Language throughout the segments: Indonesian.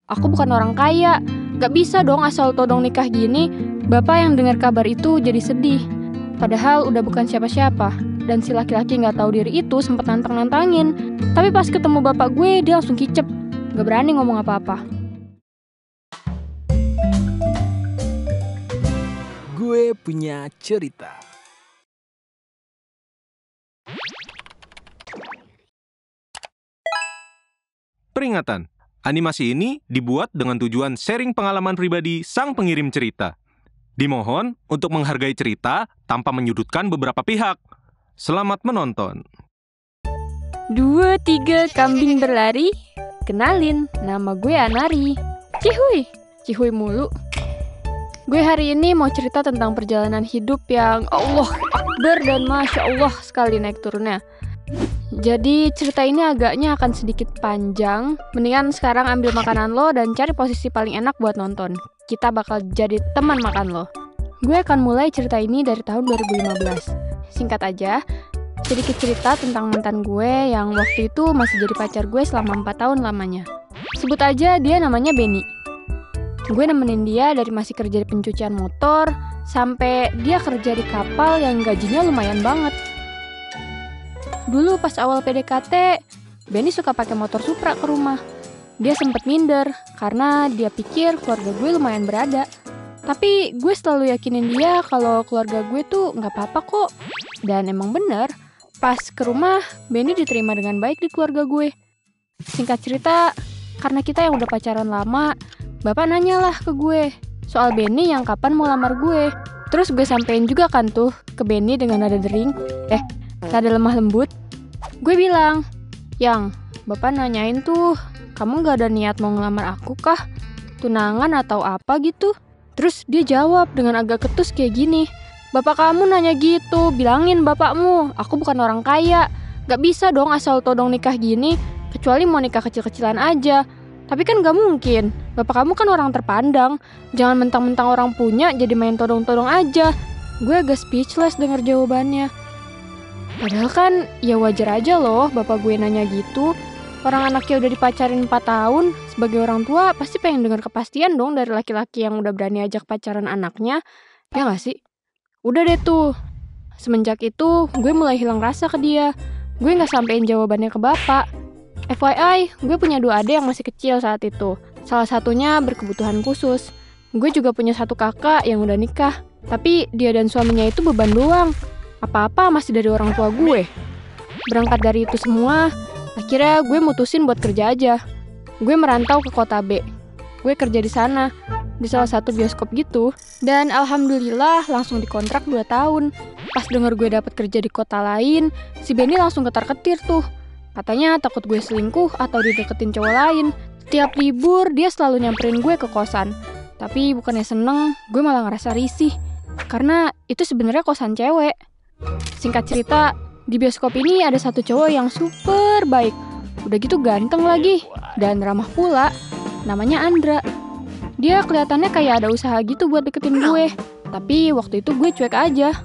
aku bukan orang kaya. Gak bisa dong asal todong nikah gini. Bapak yang dengar kabar itu jadi sedih. Padahal udah bukan siapa-siapa. Dan si laki-laki gak tahu diri itu sempat nantang-nantangin. Tapi pas ketemu bapak gue, dia langsung kicep. Gak berani ngomong apa-apa. Gue punya cerita. Peringatan, animasi ini dibuat dengan tujuan sharing pengalaman pribadi sang pengirim cerita. Dimohon untuk menghargai cerita tanpa menyudutkan beberapa pihak. Selamat menonton. 2, 3, kambing berlari. Kenalin, nama gue Anari. Cihuy mulu. Gue hari ini mau cerita tentang perjalanan hidup yang Allah Akbar dan Masya Allah sekali naik turunnya. Jadi cerita ini agaknya akan sedikit panjang. Mendingan sekarang ambil makanan lo dan cari posisi paling enak buat nonton. Kita bakal jadi teman makan lo. Gue akan mulai cerita ini dari tahun 2015. Singkat aja, sedikit cerita tentang mantan gue yang waktu itu masih jadi pacar gue selama 4 tahun lamanya. Sebut aja dia namanya Benny. Gue nemenin dia dari masih kerja di pencucian motor sampai dia kerja di kapal yang gajinya lumayan banget. Dulu pas awal PDKT, Benny suka pakai motor Supra ke rumah. Dia sempet minder karena dia pikir keluarga gue lumayan berada. Tapi gue selalu yakinin dia kalau keluarga gue tuh nggak apa-apa kok. Dan emang bener, pas ke rumah, Benny diterima dengan baik di keluarga gue. Singkat cerita, karena kita yang udah pacaran lama, bapak nanyalah ke gue soal Benny yang kapan mau lamar gue. Terus gue sampein juga kan tuh ke Benny dengan nada dering, nada lemah lembut. Gue bilang, "Yang, bapak nanyain tuh, kamu gak ada niat mau ngelamar aku kah? Tunangan atau apa gitu?" Terus dia jawab dengan agak ketus kayak gini, "Bapak kamu nanya gitu, bilangin bapakmu, aku bukan orang kaya. Gak bisa dong asal todong nikah gini, kecuali mau nikah kecil-kecilan aja. Tapi kan gak mungkin, bapak kamu kan orang terpandang. Jangan mentang-mentang orang punya jadi main todong-todong aja." Gue agak speechless denger jawabannya. Padahal kan ya wajar aja loh bapak gue nanya gitu. Orang anaknya udah dipacarin 4 tahun, sebagai orang tua pasti pengen dengar kepastian dong dari laki-laki yang udah berani ajak pacaran anaknya. Ya gak sih? Udah deh tuh. Semenjak itu gue mulai hilang rasa ke dia. Gue gak sampein jawabannya ke bapak. FYI, gue punya 2 adik yang masih kecil saat itu. Salah satunya berkebutuhan khusus. Gue juga punya 1 kakak yang udah nikah. Tapi dia dan suaminya itu beban doang. Apa-apa masih dari orang tua gue. Berangkat dari itu semua, akhirnya gue mutusin buat kerja aja. Gue merantau ke kota B. Gue kerja di sana, di salah satu bioskop gitu. Dan alhamdulillah langsung dikontrak 2 tahun. Pas denger gue dapet kerja di kota lain, si Benny langsung ketar-ketir tuh. Katanya takut gue selingkuh atau dideketin cowok lain. Setiap libur dia selalu nyamperin gue ke kosan. Tapi bukannya seneng, gue malah ngerasa risih. Karena itu sebenarnya kosan cewek. Singkat cerita, di bioskop ini ada 1 cowok yang super baik. Udah gitu ganteng lagi, dan ramah pula. Namanya Andra. Dia kelihatannya kayak ada usaha gitu buat deketin gue. Tapi waktu itu gue cuek aja.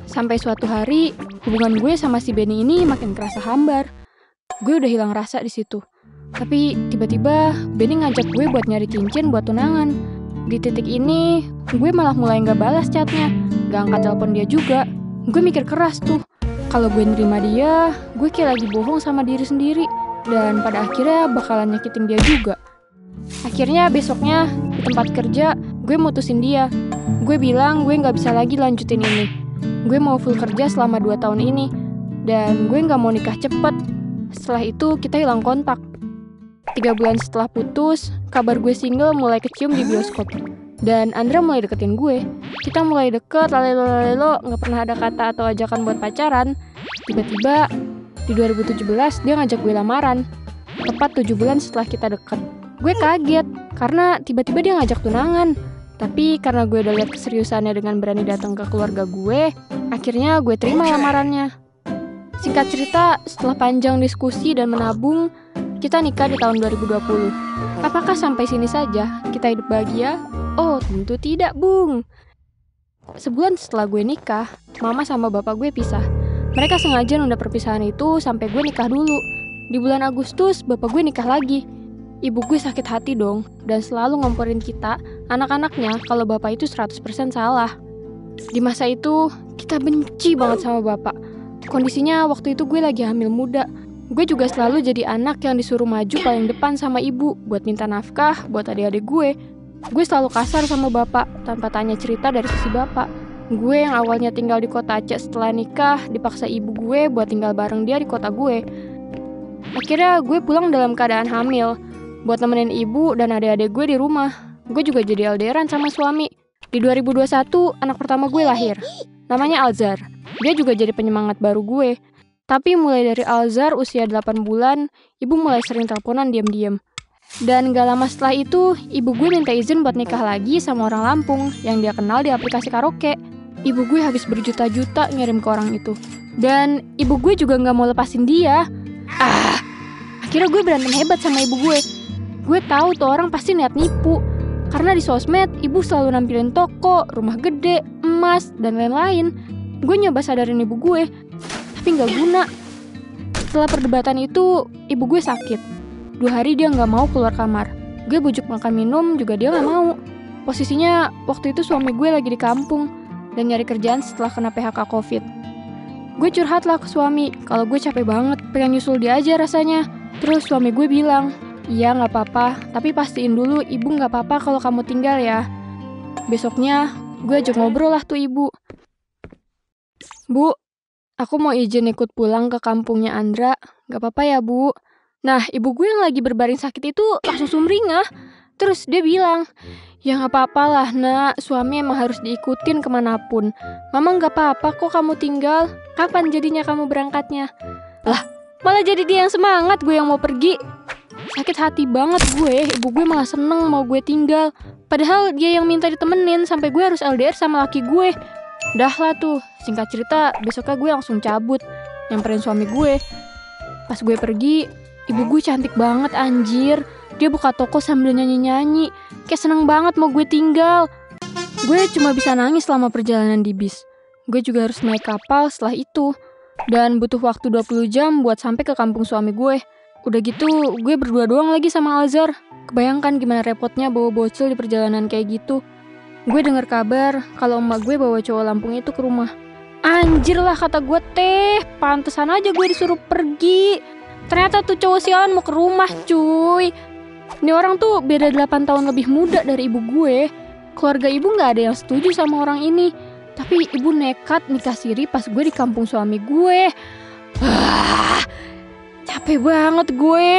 Sampai suatu hari, hubungan gue sama si Benny ini makin kerasa hambar. Gue udah hilang rasa di situ. Tapi tiba-tiba Benny ngajak gue buat nyari cincin buat tunangan. Di titik ini, gue malah mulai gak balas chatnya. Gak angkat telepon dia juga. Gue mikir keras tuh, kalau gue nerima dia, gue kayak lagi bohong sama diri sendiri. Dan pada akhirnya bakalan nyakitin dia juga. Akhirnya besoknya, di tempat kerja, gue mutusin dia. Gue bilang gue gak bisa lagi lanjutin ini. Gue mau full kerja selama 2 tahun ini. Dan gue gak mau nikah cepet. Setelah itu kita hilang kontak. 3 bulan setelah putus, kabar gue single mulai kecium di bioskop. Dan Andra mulai deketin gue. Kita mulai deket, lalelo, gak pernah ada kata atau ajakan buat pacaran. Tiba-tiba, di 2017 dia ngajak gue lamaran. Tepat 7 bulan setelah kita deket. Gue kaget, karena tiba-tiba dia ngajak tunangan. Tapi karena gue udah lihat keseriusannya dengan berani datang ke keluarga gue, akhirnya gue terima lamarannya. Singkat cerita, setelah panjang diskusi dan menabung, kita nikah di tahun 2020. Apakah sampai sini saja kita hidup bahagia? Oh, tentu tidak, Bung. Sebulan setelah gue nikah, mama sama bapak gue pisah. Mereka sengaja nunda perpisahan itu sampai gue nikah dulu. Di bulan Agustus, bapak gue nikah lagi. ibu gue sakit hati dong dan selalu ngomporin kita, anak-anaknya, kalau bapak itu 100% salah. Di masa itu, kita benci banget sama bapak. Kondisinya waktu itu gue lagi hamil muda. Gue juga selalu jadi anak yang disuruh maju paling depan sama ibu buat minta nafkah buat adik-adik gue. Gue selalu kasar sama bapak tanpa tanya cerita dari sisi bapak. Gue yang awalnya tinggal di kota Aceh setelah nikah, dipaksa ibu gue buat tinggal bareng dia di kota gue. Akhirnya gue pulang dalam keadaan hamil buat nemenin ibu dan adik-adik gue di rumah. Gue juga jadi LDRan sama suami. Di 2021, anak pertama gue lahir. Namanya Alzar. Dia juga jadi penyemangat baru gue. Tapi mulai dari Alzar usia 8 bulan, ibu mulai sering teleponan diam-diam. Dan gak lama setelah itu, ibu gue minta izin buat nikah lagi sama orang Lampung yang dia kenal di aplikasi karaoke. Ibu gue habis berjuta-juta ngirim ke orang itu. Dan ibu gue juga gak mau lepasin dia. Akhirnya gue berantem hebat sama ibu gue. Gue tahu tuh orang pasti niat nipu. Karena di sosmed, ibu selalu nampilin toko, rumah gede, emas, dan lain-lain. Gue nyoba sadarin ibu gue, tapi gak guna. Setelah perdebatan itu, ibu gue sakit. 2 hari dia gak mau keluar kamar. Gue bujuk makan minum, juga dia gak mau. Posisinya, waktu itu suami gue lagi di kampung, dan nyari kerjaan setelah kena PHK COVID. Gue curhat lah ke suami, kalau gue capek banget, pengen nyusul dia aja rasanya. Terus suami gue bilang, iya gak apa-apa, tapi pastiin dulu ibu gak apa-apa kalau kamu tinggal ya. Besoknya, gue ajak ngobrol lah tuh ibu. Bu, aku mau izin ikut pulang ke kampungnya Andra, gak apa-apa ya bu? Nah, ibu gue yang lagi berbaring sakit itu langsung sumringah. Terus dia bilang, ya gak apa-apa lah nak, suami emang harus diikutin kemanapun. Mama gak apa-apa kok kamu tinggal, kapan jadinya kamu berangkatnya? Lah, malah jadi dia yang semangat, gue yang mau pergi. Sakit hati banget gue, ibu gue malah seneng mau gue tinggal. Padahal dia yang minta ditemenin sampai gue harus LDR sama laki gue. Dah lah tuh, singkat cerita besoknya gue langsung cabut, nyamperin suami gue. Pas gue pergi, ibu gue cantik banget anjir. Dia buka toko sambil nyanyi-nyanyi, kayak seneng banget mau gue tinggal. Gue cuma bisa nangis selama perjalanan di bis. Gue juga harus naik kapal setelah itu. Dan butuh waktu 20 jam buat sampai ke kampung suami gue. Udah gitu, gue berdua doang lagi sama Alzar. Kebayangkan gimana repotnya bawa bocil di perjalanan kayak gitu. Gue dengar kabar kalau emak gue bawa cowok Lampung itu ke rumah. Anjir lah kata gue teh, pantesan aja gue disuruh pergi. Ternyata tuh cowok sialan mau ke rumah cuy. Ini orang tuh beda 8 tahun lebih muda dari ibu gue. Keluarga ibu gak ada yang setuju sama orang ini. Tapi ibu nekat nikah siri pas gue di kampung suami gue. Capek banget gue.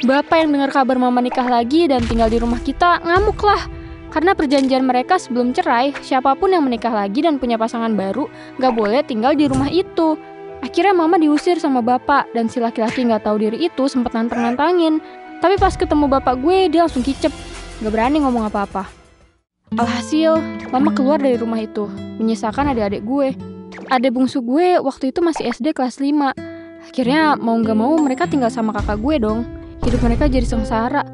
Bapak yang dengar kabar mama nikah lagi dan tinggal di rumah kita ngamuk lah. Karena perjanjian mereka sebelum cerai, siapapun yang menikah lagi dan punya pasangan baru gak boleh tinggal di rumah itu. Akhirnya mama diusir sama bapak dan si laki-laki gak tahu diri itu sempat nantang-nantangin. Tapi pas ketemu bapak gue, dia langsung kicep, gak berani ngomong apa-apa. Alhasil, mama keluar dari rumah itu, menyisakan adik-adik gue. Adik bungsu gue waktu itu masih SD kelas 5. Akhirnya mau gak mau mereka tinggal sama kakak gue dong. Hidup mereka jadi sengsara.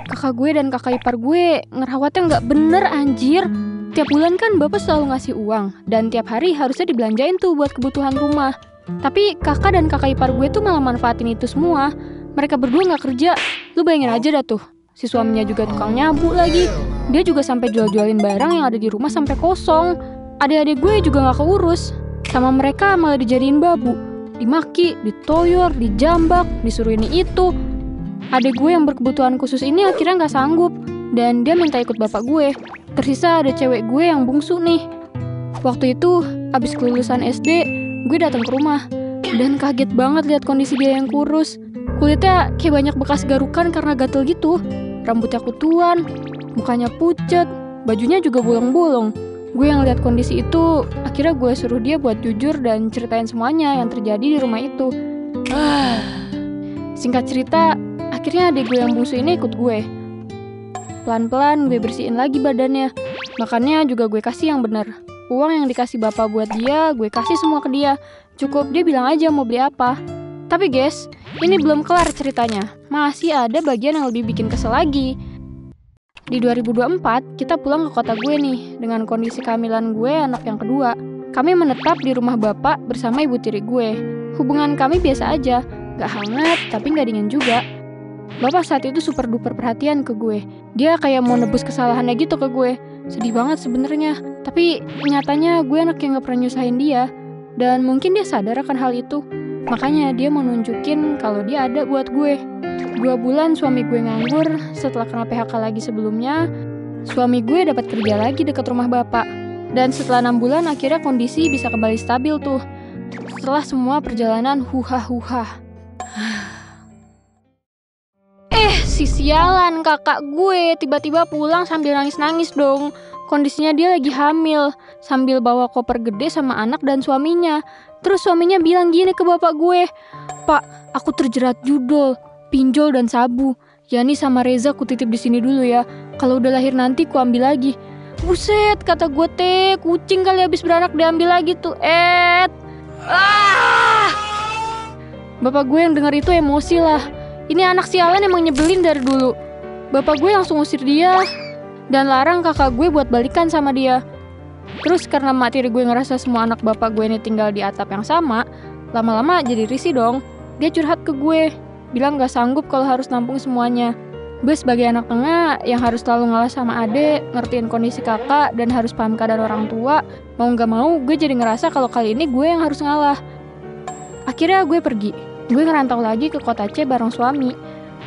Kakak gue dan kakak ipar gue ngerawatnya gak bener anjir. Tiap bulan kan bapak selalu ngasih uang, dan tiap hari harusnya dibelanjain tuh buat kebutuhan rumah. Tapi kakak dan kakak ipar gue tuh malah manfaatin itu semua. Mereka berdua gak kerja. Lu bayangin aja dah tuh. Si suaminya juga tukang nyabu lagi. Dia juga sampai jual-jualin barang yang ada di rumah sampai kosong. Adik-adik gue juga gak keurus. Sama mereka malah dijadiin babu. Dimaki, ditoyor, dijambak, disuruh ini itu. Adik gue yang berkebutuhan khusus ini akhirnya gak sanggup. Dan dia minta ikut bapak gue. Tersisa ada cewek gue yang bungsu nih. Waktu itu, abis kelulusan SD, gue datang ke rumah. Dan kaget banget lihat kondisi dia yang kurus. Kulitnya kayak banyak bekas garukan karena gatel gitu. Rambutnya kutuan, mukanya pucet, bajunya juga bolong-bolong. Gue yang lihat kondisi itu, akhirnya gue suruh dia buat jujur dan ceritain semuanya yang terjadi di rumah itu. Singkat cerita, akhirnya adik gue yang bungsu ini ikut gue. Pelan-pelan gue bersihin lagi badannya. Makannya juga gue kasih yang benar. Uang yang dikasih bapak buat dia, gue kasih semua ke dia. Cukup dia bilang aja mau beli apa. Tapi guys, ini belum kelar ceritanya. Masih ada bagian yang lebih bikin kesel lagi. Di 2024, kita pulang ke kota gue nih, dengan kondisi kehamilan gue anak yang kedua. Kami menetap di rumah bapak bersama ibu tiri gue. Hubungan kami biasa aja, gak hangat tapi gak dingin juga. Bapak saat itu super duper perhatian ke gue. Dia kayak mau nebus kesalahannya gitu ke gue. Sedih banget sebenarnya. Tapi nyatanya gue anak yang gak pernah nyusahin dia. Dan mungkin dia sadar akan hal itu. Makanya dia mau nunjukin kalau dia ada buat gue. 2 bulan suami gue nganggur. Setelah kena PHK lagi sebelumnya, suami gue dapat kerja lagi dekat rumah bapak. Dan setelah 6 bulan akhirnya kondisi bisa kembali stabil tuh. Setelah semua perjalanan huha-huha. Si sialan kakak gue tiba-tiba pulang sambil nangis-nangis dong. Kondisinya dia lagi hamil, sambil bawa koper gede sama anak dan suaminya. Terus suaminya bilang gini ke bapak gue, "Pak, aku terjerat judul, pinjol dan sabu. Yani sama Reza ku titip di sini dulu ya. Kalau udah lahir nanti ku ambil lagi." Buset, kata gue teh, kucing kali habis beranak diambil lagi tuh. Bapak gue yang denger itu emosi lah. Ini anak sialan emang nyebelin dari dulu. Bapak gue langsung usir dia dan larang kakak gue buat balikan sama dia. Terus karena mak tiri gue ngerasa semua anak bapak gue ini tinggal di atap yang sama, lama-lama jadi risih dong. Dia curhat ke gue, bilang gak sanggup kalau harus nampung semuanya. Gue sebagai anak tengah yang harus selalu ngalah sama adek, ngertiin kondisi kakak, dan harus paham keadaan orang tua, mau gak mau gue jadi ngerasa kalau kali ini gue yang harus ngalah. Akhirnya gue pergi. Gue ngerantau lagi ke kota C bareng suami.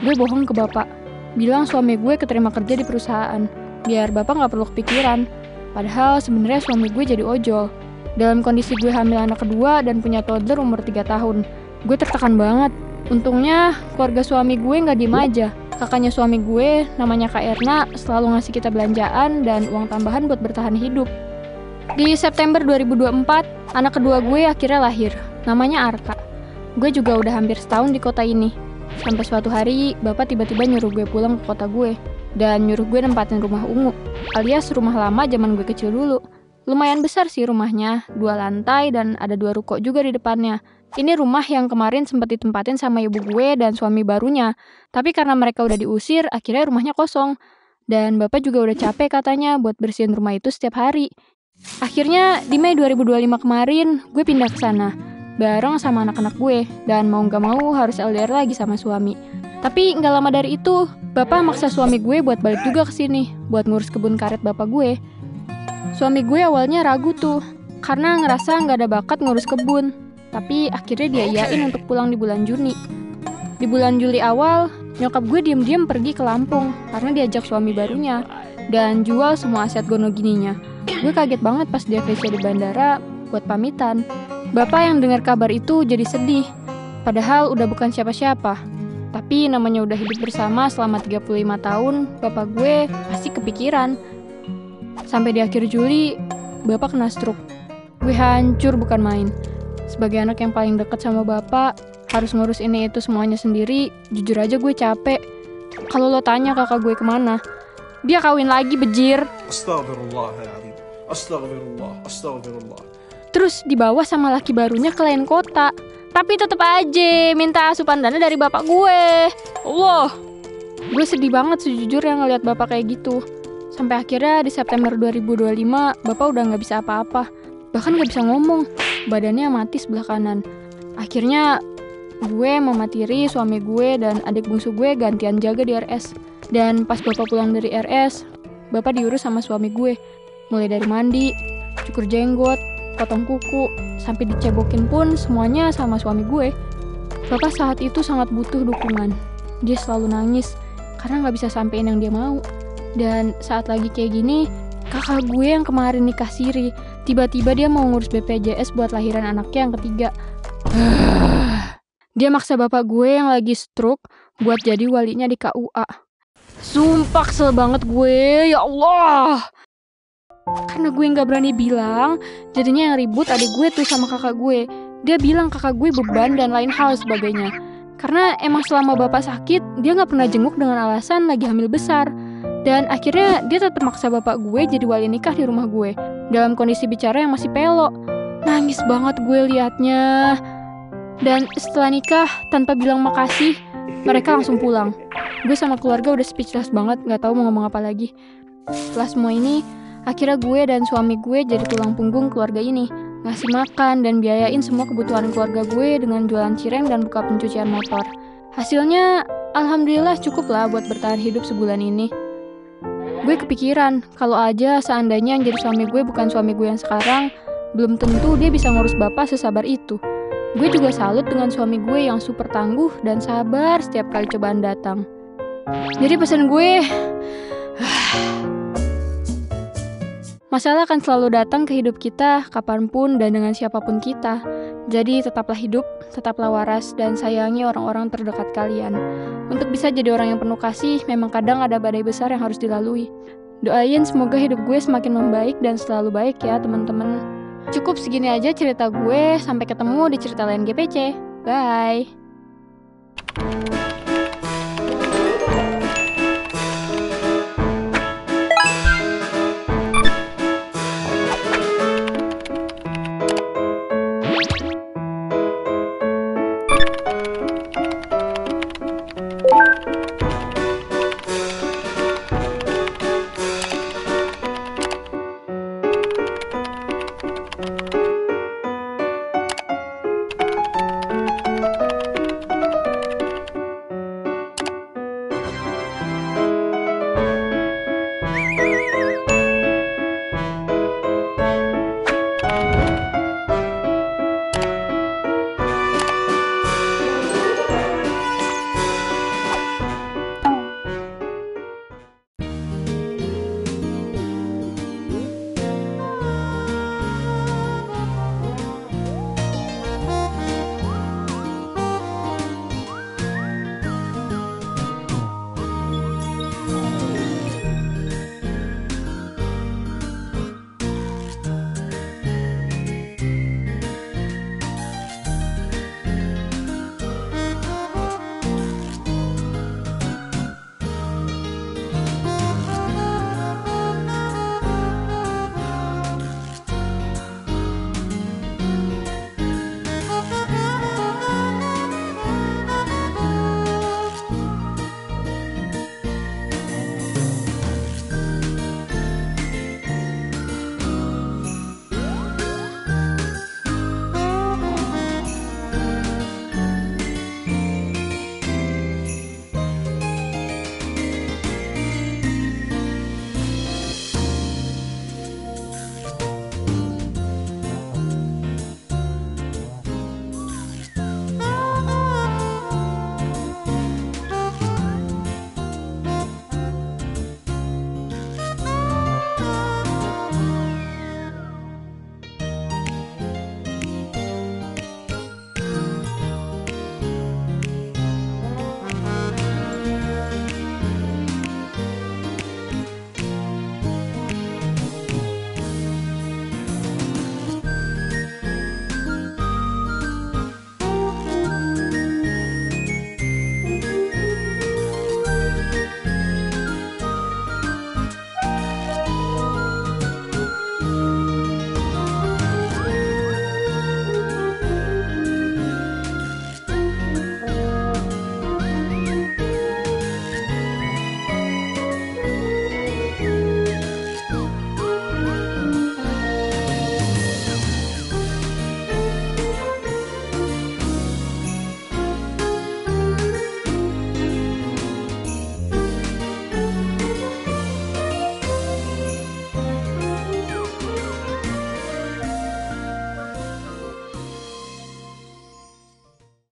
Gue bohong ke bapak, bilang suami gue keterima kerja di perusahaan, biar bapak gak perlu kepikiran. Padahal sebenarnya suami gue jadi ojol. Dalam kondisi gue hamil anak kedua dan punya toddler umur 3 tahun. Gue tertekan banget. Untungnya keluarga suami gue gak diem aja. Kakaknya suami gue, namanya Kak Erna, selalu ngasih kita belanjaan dan uang tambahan buat bertahan hidup. Di September 2024, anak kedua gue akhirnya lahir. Namanya Arka. Gue juga udah hampir setahun di kota ini. Sampai suatu hari, bapak tiba-tiba nyuruh gue pulang ke kota gue. Dan nyuruh gue nempatin rumah ungu, alias rumah lama zaman gue kecil dulu. Lumayan besar sih rumahnya, 2 lantai dan ada 2 ruko juga di depannya. Ini rumah yang kemarin sempat ditempatin sama ibu gue dan suami barunya. Tapi karena mereka udah diusir, akhirnya rumahnya kosong. Dan bapak juga udah capek katanya buat bersihin rumah itu setiap hari. Akhirnya di Mei 2025 kemarin, gue pindah ke sana bareng sama anak-anak gue, dan mau gak mau harus LDR lagi sama suami. Tapi gak lama dari itu, bapak maksa suami gue buat balik juga ke sini, buat ngurus kebun karet bapak gue. Suami gue awalnya ragu tuh, karena ngerasa gak ada bakat ngurus kebun. Tapi akhirnya dia iyain untuk pulang di bulan Juni. Di bulan Juli awal, nyokap gue diem-diem pergi ke Lampung, karena diajak suami barunya, dan jual semua aset gonogininya. Gue kaget banget pas dia VC di bandara buat pamitan. Bapak yang dengar kabar itu jadi sedih, padahal udah bukan siapa-siapa. Tapi namanya udah hidup bersama selama 35 tahun, bapak gue pasti kepikiran. Sampai di akhir Juli, bapak kena stroke. Gue hancur bukan main. Sebagai anak yang paling dekat sama bapak, harus ngurus ini itu semuanya sendiri, jujur aja gue capek. Kalau lo tanya kakak gue kemana, dia kawin lagi bejir. Astagfirullahaladzim. Astagfirullah. Terus dibawa sama laki barunya ke lain kota. Tapi tetep aja minta asupan dana dari bapak gue. Allah, gue sedih banget sejujurnya ngeliat bapak kayak gitu. Sampai akhirnya di September 2025, bapak udah gak bisa apa-apa. Bahkan gak bisa ngomong, badannya mati sebelah kanan. Akhirnya gue, mama tiri, suami gue, dan adik bungsu gue gantian jaga di RS. Dan pas bapak pulang dari RS, bapak diurus sama suami gue. Mulai dari mandi, cukur jenggot, potong kuku, sampai dicebokin pun semuanya sama suami gue. Bapak saat itu sangat butuh dukungan. Dia selalu nangis karena gak bisa sampein yang dia mau. Dan saat lagi kayak gini, kakak gue yang kemarin nikah siri, tiba-tiba dia mau ngurus BPJS buat lahiran anaknya yang ketiga. Dia maksa bapak gue yang lagi stroke buat jadi walinya di KUA. Sumpah kesel banget gue, ya Allah. Karena gue gak berani bilang, jadinya yang ribut adik gue tuh sama kakak gue. Dia bilang kakak gue beban dan lain hal sebagainya. Karena emang selama bapak sakit, dia gak pernah jenguk dengan alasan lagi hamil besar. Dan akhirnya dia tetap maksa bapak gue jadi wali nikah di rumah gue, dalam kondisi bicara yang masih pelo. Nangis banget gue liatnya. Dan setelah nikah, tanpa bilang makasih, mereka langsung pulang. Gue sama keluarga udah speechless banget, gak tahu mau ngomong apa lagi. Setelah semua ini, akhirnya gue dan suami gue jadi tulang punggung keluarga ini, ngasih makan dan biayain semua kebutuhan keluarga gue dengan jualan cireng dan buka pencucian motor. Hasilnya, Alhamdulillah cukup lah buat bertahan hidup sebulan ini. Gue kepikiran, kalau aja seandainya yang jadi suami gue bukan suami gue yang sekarang, belum tentu dia bisa ngurus bapak sesabar itu. Gue juga salut dengan suami gue yang super tangguh dan sabar setiap kali cobaan datang. Jadi pesan gue, masalah akan selalu datang ke hidup kita kapanpun dan dengan siapapun kita. Jadi tetaplah hidup, tetaplah waras, dan sayangi orang-orang terdekat kalian. Untuk bisa jadi orang yang penuh kasih, memang kadang ada badai besar yang harus dilalui. Doain semoga hidup gue semakin membaik dan selalu baik ya teman-teman. Cukup segini aja cerita gue, sampai ketemu di cerita lain GPC. Bye!